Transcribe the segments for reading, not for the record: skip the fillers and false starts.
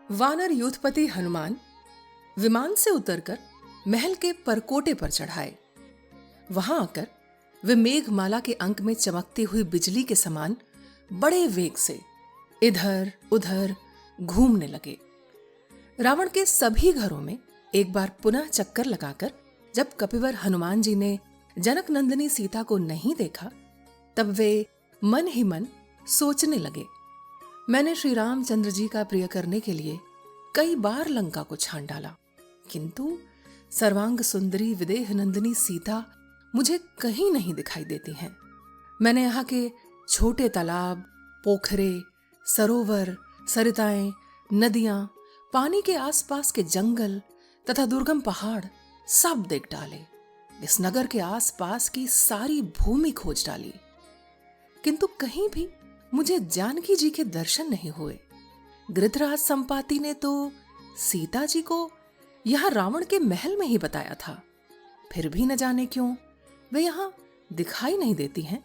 वानर यूथपति हनुमान विमान से उतरकर महल के परकोटे पर चढ़ाए। वहां आकर वे मेघमाला के अंक में चमकती हुई बिजली के समान बड़े वेग से इधर उधर घूमने लगे। रावण के सभी घरों में एक बार पुनः चक्कर लगाकर जब कपिवर हनुमान जी ने जनक नंदिनी सीता को नहीं देखा, तब वे मन ही मन सोचने लगे, मैंने श्री रामचंद्र जी का प्रिय करने के लिए कई बार लंका को छान डाला, किंतु सर्वांग सुंदरी विदेह नंदिनी सीता मुझे कहीं नहीं दिखाई देती हैं। मैंने यहाँ के छोटे तालाब, पोखरे, सरोवर, सरिताएं, नदियां, पानी के आसपास के जंगल तथा दुर्गम पहाड़ सब देख डाले। इस नगर के आसपास की सारी भूमि खोज डाली, किंतु कहीं भी मुझे जानकी जी के दर्शन नहीं हुए। गृधराज संपाति ने तो सीता जी को यहां रावण के महल में ही बताया था, फिर भी न जाने क्यों वे यहां दिखाई नहीं देती हैं।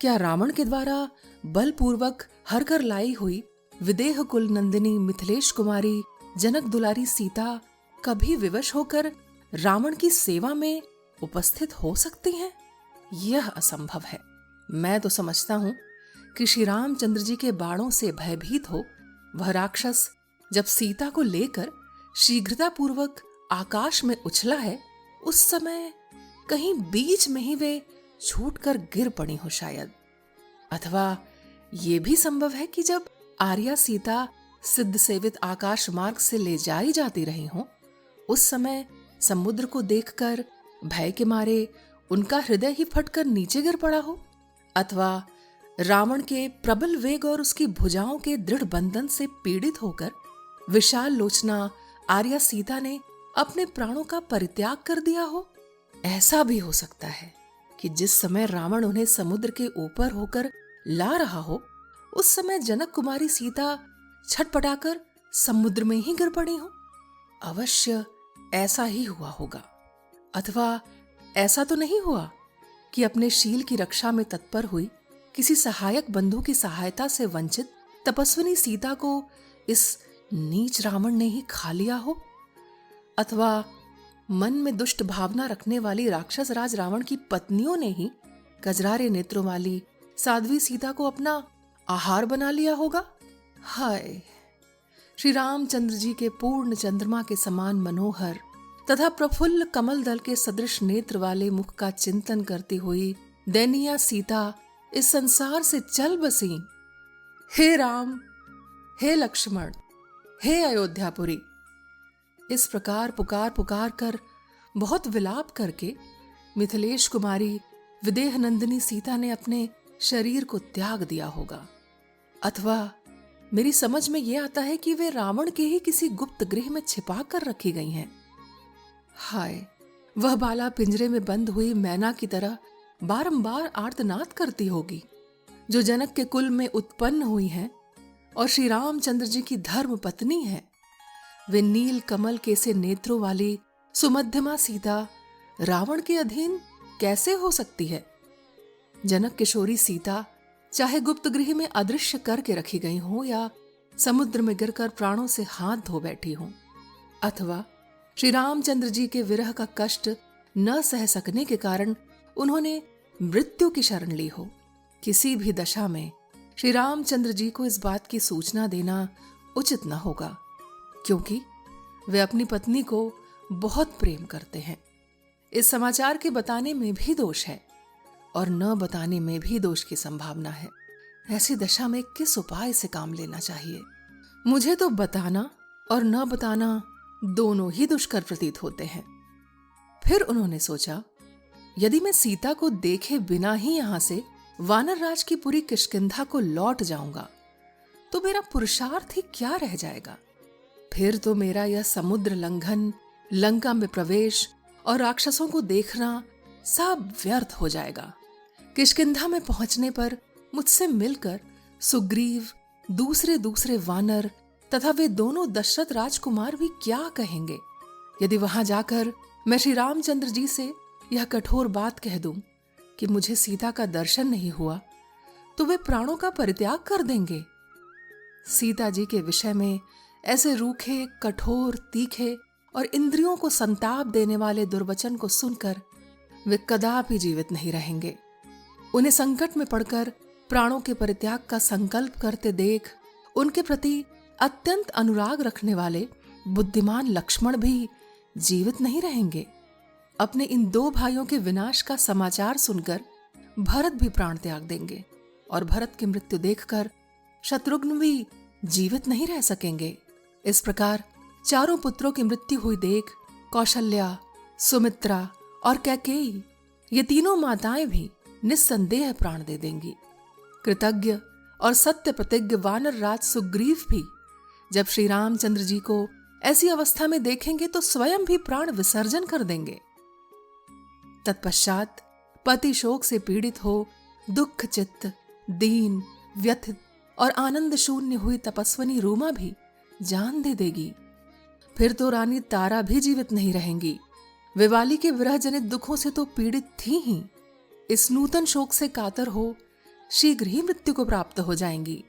क्या रावण के द्वारा बलपूर्वक हर कर लाई हुई विदेह कुल नंदिनी मिथिलेश कुमारी जनक दुलारी सीता कभी विवश होकर रावण की सेवा में उपस्थित हो सकती हैं? यह असंभव है। मैं तो समझता हूं कि श्री रामचंद्र जी के बाणों से भयभीत हो वह राक्षस जब सीता को लेकर शीघ्रतापूर्वक आकाश में उछला है, उस समय कहीं बीच में ही वे छूटकर गिर पड़ी हो शायद। अथवा ये भी संभव है कि जब आर्या सीता सिद्ध सेवित आकाश मार्ग से ले जाई जाती रही हो, उस समय समुद्र को देखकर भय के मारे उनका हृदय ही फटकर नीचे गिर पड़ा हो। अथवा रावण के प्रबल वेग और उसकी भुजाओं के दृढ़ बंधन से पीड़ित होकर विशाल लोचना आर्या सीता ने अपने प्राणों का परित्याग कर दिया हो। ऐसा भी हो सकता है कि जिस समय रावण उन्हें समुद्र के ऊपर होकर ला रहा हो, उस समय जनक कुमारी सीता छटपटाकर समुद्र में ही गिर पड़ी हो। अवश्य ऐसा ही हुआ होगा। अथवा ऐसा तो नहीं हुआ कि अपने शील की रक्षा में तत्पर हुई किसी सहायक बंधु की सहायता से वंचित तपस्विनी सीता को इस नीच रावण ने ही खा लिया हो। अथवा मन में दुष्ट भावना रखने वाली राक्षस राज रावण की पत्नियों ने ही कजरारे नेत्रों वाली साध्वी सीता को अपना आहार बना लिया होगा। हाय, श्री रामचंद्र जी के पूर्ण चंद्रमा के समान मनोहर तथा प्रफुल्ल कमल दल के सदृश नेत्र वाले मुख का चिंतन करती हुई दैनिया सीता इस संसार से चल बसी। हे राम, हे लक्ष्मण, हे अयोध्यापुरी, इस प्रकार पुकार पुकार कर बहुत विलाप करके मिथिलेश कुमारी विदेह नंदिनी सीता ने अपने शरीर को त्याग दिया होगा। अथवा मेरी समझ में यह आता है कि वे रावण के ही किसी गुप्त गृह में छिपा कर रखी गई हैं। हाय, वह बाला पिंजरे में बंद हुई मैना की तरह बारंबार आर्तनाद करती होगी, जो जनक के कुल में उत्पन्न हुई है और श्री रामचंद्र जी की धर्म पत्नी है। वे नील कमल के से नेत्रों वाली सुमध्यमा सीता रावण के अधीन कैसे हो सकती है? जनक किशोरी सीता चाहे गुप्त गृह में अदृश्य करके रखी गई हो या समुद्र में गिरकर प्राणों से हाथ धो बैठी हो, अथवा श्री रामचंद्र जी के विरह का कष्ट न सह सकने के कारण उन्होंने मृत्यु की शरण ली हो, किसी भी दशा में श्री रामचंद्र जी को इस बात की सूचना देना उचित न होगा, क्योंकि वे अपनी पत्नी को बहुत प्रेम करते हैं। इस समाचार के बताने में भी दोष है और न बताने में भी दोष की संभावना है। ऐसी दशा में किस उपाय से काम लेना चाहिए? मुझे तो बताना और न बताना दोनों ही दुष्कर प्रतीत होते हैं। फिर उन्होंने सोचा, यदि मैं सीता को देखे बिना ही यहां से वानर राज की पूरी किष्किंधा को लौट जाऊंगा, तो मेरा पुरुषार्थ ही क्या रह जाएगा? फिर तो मेरा यह समुद्र लंघन, लंका में प्रवेश और राक्षसों को देखना सब व्यर्थ हो जाएगा। किष्किंधा में पहुंचने पर मुझसे मिलकर सुग्रीव, दूसरे दूसरे वानर तथा वे दोनों दशरथ राजकुमार भी क्या कहेंगे? यदि वहां जाकर मैं श्री रामचंद्र जी से यह कठोर बात कह दूं कि मुझे सीता का दर्शन नहीं हुआ, तो वे प्राणों का परित्याग कर देंगे। सीता जी के विषय में ऐसे रूखे, कठोर, तीखे और इंद्रियों को संताप देने वाले दुर्वचन को सुनकर वे कदापि जीवित नहीं रहेंगे। उन्हें संकट में पड़कर प्राणों के परित्याग का संकल्प करते देख उनके प्रति अत्यंत अनुराग रखने वाले बुद्धिमान लक्ष्मण भी जीवित नहीं रहेंगे। अपने इन 2 भाइयों के विनाश का समाचार सुनकर भरत भी प्राण त्याग देंगे और भरत की मृत्यु देखकर शत्रुघ्न भी जीवित नहीं रह सकेंगे। इस प्रकार चारों पुत्रों की मृत्यु हुई देख कौशल्या, सुमित्रा और कैकेयी, ये तीनों माताएं भी निस्संदेह प्राण दे देंगी। कृतज्ञ और सत्य प्रतिज्ञ वानर राज सुग्रीव भी जब श्री रामचंद्र जी को ऐसी अवस्था में देखेंगे तो स्वयं भी प्राण विसर्जन कर देंगे। तत्पश्चात पति शोक से पीड़ित हो दुख चित्त, दीन, व्यथित और आनंद शून्य हुई तपस्विनी रूमा भी जान दे देगी। फिर तो रानी तारा भी जीवित नहीं रहेंगी। वे वाली के विरह जनित दुखों से तो पीड़ित थी ही, इस नूतन शोक से कातर हो शीघ्र ही मृत्यु को प्राप्त हो जाएंगी।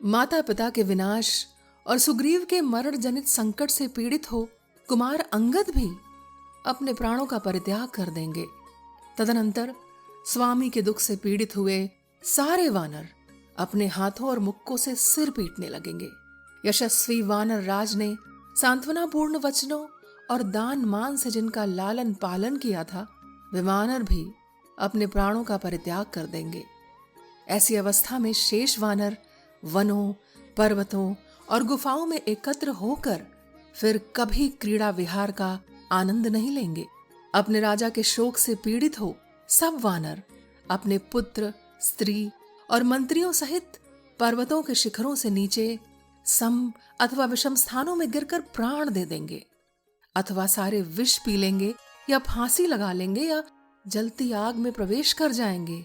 माता पिता के विनाश और सुग्रीव के मरण जनित संकट से पीड़ित हो कुमार अंगद भी अपने प्राणों का परित्याग कर देंगे। तदनंतर स्वामी के दुख से पीड़ित हुए सारे वानर अपने हाथों और मुक्कों से सिर पीटने लगेंगे। यशस्वी वानर राज ने सांत्वनापूर्ण वचनों और दान मान से जिनका लालन पालन किया था, वे वानर भी अपने प्राणों का परित्याग कर देंगे। ऐसी अवस्था में शेष वानर वनों, पर्वतों और गुफाओं में एकत्र होकर फिर कभी क्रीड़ा विहार का आनंद नहीं लेंगे। अपने राजा के शोक से पीड़ित हो सब वानर अपने पुत्र, स्त्री और मंत्रियों सहित पर्वतों के शिखरों से नीचे सम अथवा विषम स्थानों में गिरकर प्राण दे देंगे, अथवा सारे विष पी लेंगे या फांसी लगा लेंगे या जलती आग में प्रवेश कर जाएंगे,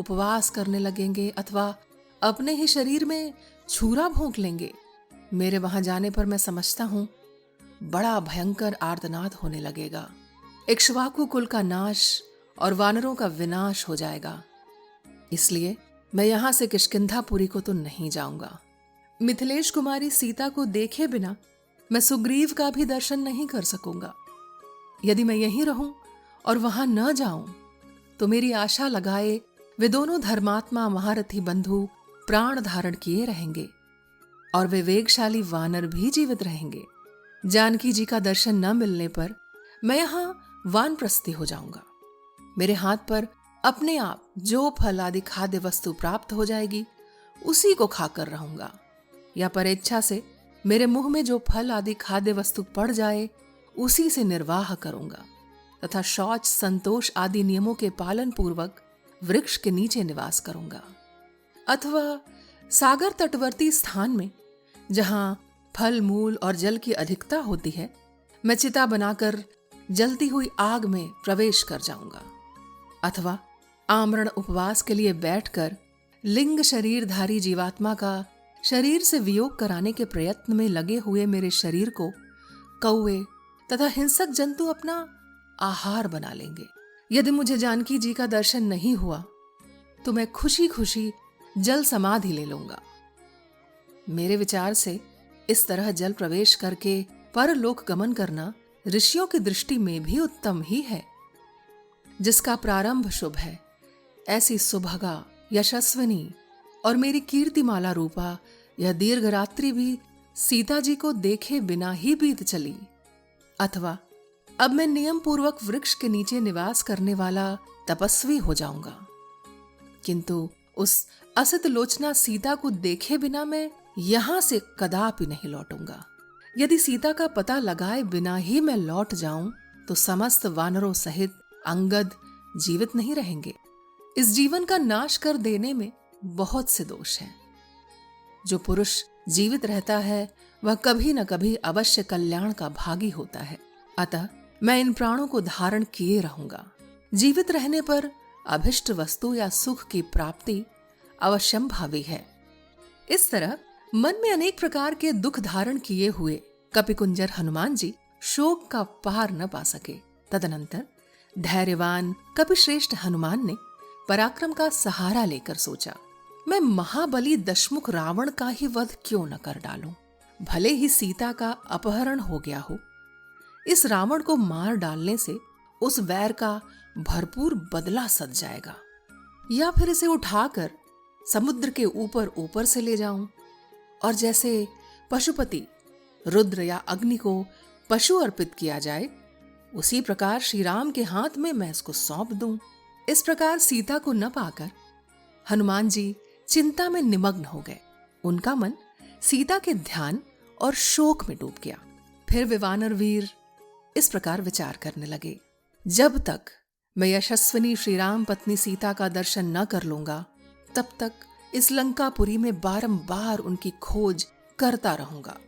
उपवास करने लगेंगे अथवा अपने ही शरीर में छुरा भोंक लेंगे। मेरे वहां जाने पर मैं समझता हूं बड़ा भयंकर आर्तनाद होने लगेगा। इक्ष्वाकु कुल का नाश और वानरों का विनाश हो जाएगा। इसलिए मैं यहां से किष्किंधापुरी को तो नहीं जाऊंगा। मिथिलेश कुमारी सीता को देखे बिना मैं सुग्रीव का भी दर्शन नहीं कर सकूंगा। यदि मैं यहीं रहूं और वहां न जाऊं तो मेरी आशा लगाए वे दोनों धर्मात्मा महारथी बंधु प्राण धारण किए रहेंगे और वे वेगशाली वानर भी जीवित रहेंगे। जानकी जी का दर्शन न मिलने पर मैं यहां वानप्रस्थी हो जाऊंगा। मेरे हाथ पर अपने आप जो फल आदि खाद्य वस्तु प्राप्त हो जाएगी उसी को खाकर रहूंगा, या परेच्छा से मेरे मुंह में जो फल आदि खाद्य वस्तु पड़ जाए उसी से निर्वाह करूंगा तथा शौच, संतोष आदि नियमों के पालन पूर्वक वृक्ष के नीचे निवास करूंगा, अथवा सागर तटवर्ती स्थान में जहां फल, मूल और जल की अधिकता होती है, मैं चिता बनाकर जलती हुई आग में प्रवेश कर जाऊंगा, अथवा आमरण उपवास के लिए बैठकर लिंग शरीरधारी जीवात्मा का शरीर से वियोग कराने के प्रयत्न में लगे हुए मेरे शरीर को कौवे तथा हिंसक जंतु अपना आहार बना लेंगे। यदि मुझे जानकी जी का दर्शन नहीं हुआ तो मैं खुशी खुशी जल समाधि ले लूंगा। मेरे विचार से इस तरह जल प्रवेश करके परलोक गमन करना ऋषियों की दृष्टि में भी उत्तम ही है। जिसका प्रारंभ शुभ है, ऐसी सुभगा, यशस्विनी और मेरी कीर्तिमाला रूपा यह दीर्घ रात्रि भी सीता जी को देखे बिना ही बीत चली। अथवा अब मैं नियम पूर्वक वृक्ष के नीचे निवास करने वाला तपस्वी हो जाऊंगा, किंतु उस असित लोचना सीता को देखे बिना मैं यहां से कदापि नहीं लौटूंगा। यदि सीता का पता लगाए बिना ही मैं लौट जाऊं तो समस्त वानरों सहित अंगद जीवित नहीं रहेंगे। इस जीवन का नाश कर देने में बहुत से दोष हैं। जो पुरुष जीवित रहता है वह कभी न कभी अवश्य कल्याण का भागी होता है। अतः मैं इन प्राणों को धारण किए रहूंगा। जीवित रहने पर अभिष्ट वस्तु या सुख की प्राप्ति अवश्यंभावी है। इस तरह मन में अनेक प्रकार के दुख धारण किए हुए कपिकुंजर हनुमान जी शोक का पार न पा सके। तदनंतर धैर्यवान कपिश्रेष्ठ हनुमान ने पराक्रम का सहारा लेकर सोचा, मैं महाबली दशमुख रावण का ही वध क्यों न कर डालूं। भले ही सीता का अपहरण हो गया हो, इस रावण को मार डालने से उस वैर का भरपूर बदला सध जाएगा, या फिर इसे उठाकर समुद्र के ऊपर ऊपर से ले जाऊं और जैसे पशुपति रुद्र या अग्नि को पशु अर्पित किया जाए, उसी प्रकार श्री राम के हाथ में मैं इसको सौंप दूं। इस प्रकार सीता को न पाकर हनुमान जी चिंता में निमग्न हो गए। उनका मन सीता के ध्यान और शोक में डूब गया। फिर वे वानर वीर इस प्रकार विचार करने लगे, जब तक मैं यशस्विनी श्री राम पत्नी सीता का दर्शन न कर लूंगा, तब तक इस लंकापुरी में बारंबार उनकी खोज करता रहूंगा।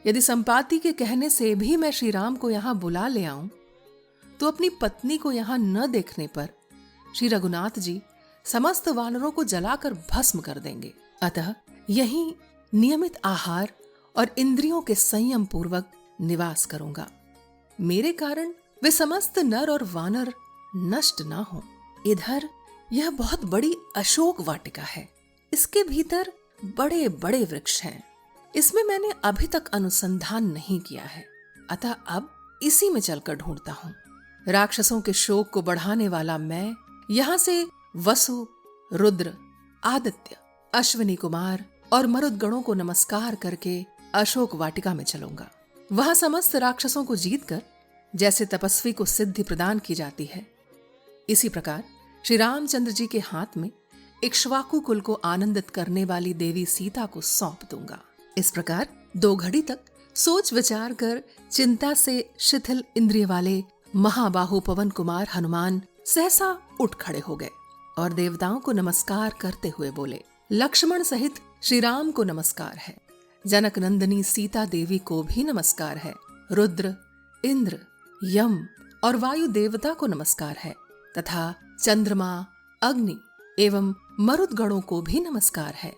यदि संपाति के कहने से भी मैं श्री राम को यहां बुला ले आऊं, तो अपनी पत्नी को यहां न देखने पर श्री रघुनाथ जी समस्त वानरों को जलाकर भस्म कर देंगे। अतः यहीं नियमित आहार और इंद्रियों के संयम पूर्वक निवास करूंगा। मेरे कारण वे समस्त नर और वानर नष्ट ना हो। इधर यह बहुत बड़ी अशोक वाटिका है। इसके भीतर बड़े बड़े वृक्ष हैं। इसमें मैंने अभी तक अनुसंधान नहीं किया है, अतः अब इसी में चलकर ढूंढता हूँ। राक्षसों के शोक को बढ़ाने वाला मैं यहाँ से वसु, रुद्र, आदित्य, अश्विनी कुमार और मरुदगणों को नमस्कार करके अशोक वाटिका में चलूंगा। वहां समस्त राक्षसों को जीतकर जैसे तपस्वी को सिद्धि प्रदान की जाती है, इसी प्रकार श्री रामचंद्र जी के हाथ में इक्ष्वाकु कुल को आनंदित करने वाली देवी सीता को सौंप दूंगा। इस प्रकार 2 घड़ी तक सोच विचार कर चिंता से शिथिल इंद्रिय वाले महाबाहु पवन कुमार हनुमान सहसा उठ खड़े हो गए और देवताओं को नमस्कार करते हुए बोले, लक्ष्मण सहित श्री राम को नमस्कार है, जनक नंदिनी सीता देवी को भी नमस्कार है, रुद्र, इंद्र, यम और वायु देवता को नमस्कार है, तथा चंद्रमा, अग्नि एवं मरुदगणों को भी नमस्कार है।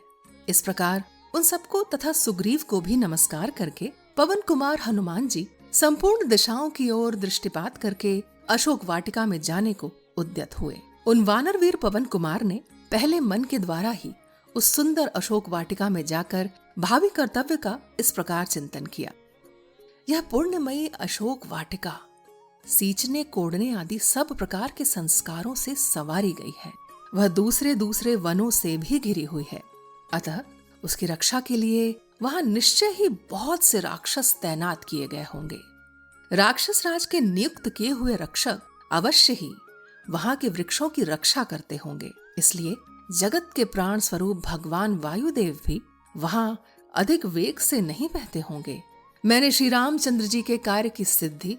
इस प्रकार उन सबको तथा सुग्रीव को भी नमस्कार करके पवन कुमार हनुमान जी संपूर्ण दिशाओं की ओर दृष्टिपात करके अशोक वाटिका में जाने को उद्यत हुए। उन वानरवीर पवन कुमार ने पहले मन के द्वारा ही उस सुंदर अशोक वाटिका में जाकर भावी कर्तव्य का इस प्रकार चिंतन किया। यह पुण्यमयी अशोक वाटिका सींचने, कोड़ने आदि सब प्रकार के संस्कारों से संवारी गई है। वह दूसरे दूसरे वनों से भी घिरी हुई है, अतः उसकी रक्षा के लिए वहां निश्चय ही बहुत से राक्षस तैनात किए गए होंगे। राक्षस राज के नियुक्त किए हुए रक्षक अवश्य ही वहां के वृक्षों की रक्षा करते होंगे। इसलिए जगत के प्राण स्वरूप भगवान वायुदेव भी वहां अधिक वेग से नहीं बहते होंगे। मैंने श्री रामचंद्र जी के कार्य की सिद्धि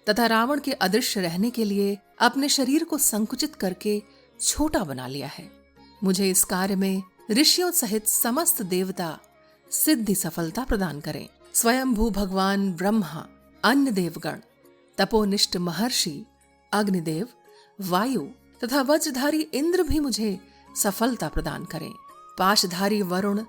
तथा रावण के अदृश्य रहने के लिए अपने शरीर को संकुचित करके छोटा बना लिया है। मुझे इस कार्य में ऋषियों सहित समस्त देवता सिद्धि सफलता प्रदान करें। स्वयंभू भगवान ब्रह्मा, अन्य देवगण, तपोनिष्ठ महर्षि, अग्निदेव, वायु तथा वज्रधारी इंद्र भी मुझे सफलता प्रदान करें। पाशधारी वरुण,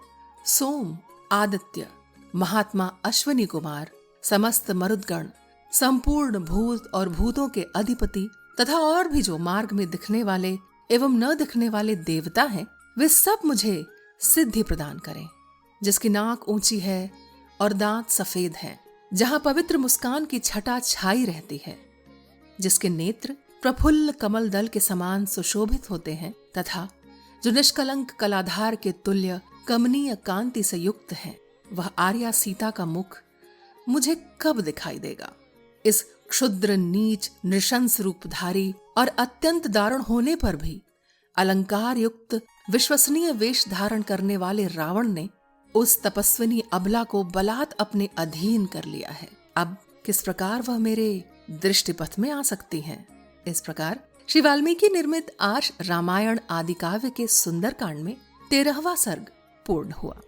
सोम, आदित्य, महात्मा अश्विनी कुमार, समस्त मरुदगण, संपूर्ण भूत और भूतों के अधिपति तथा और भी जो मार्ग में दिखने वाले एवं न दिखने वाले देवता हैं, वे सब मुझे सिद्धि प्रदान करें। जिसकी नाक ऊंची है और दांत सफेद हैं, जहां पवित्र मुस्कान की छटा छाई रहती है, जिसके नेत्र प्रफुल्ल कमल दल के समान सुशोभित होते हैं तथा जो निष्कलंक कलाधार के तुल्य कमनीय कांति से युक्त है, वह आर्या सीता का मुख मुझे कब दिखाई देगा। इस क्षुद्र, नीच, नृशंस रूपधारी और अत्यंत दारुण होने पर भी अलंकार युक्त विश्वसनीय वेश धारण करने वाले रावण ने उस तपस्विनी अबला को बलात् अपने अधीन कर लिया है। अब किस प्रकार वह मेरे दृष्टिपथ में आ सकती हैं। इस प्रकार श्री वाल्मीकि निर्मित आर्ष रामायण आदि काव्य के सुंदर कांड में 13वां सर्ग पूर्ण हुआ।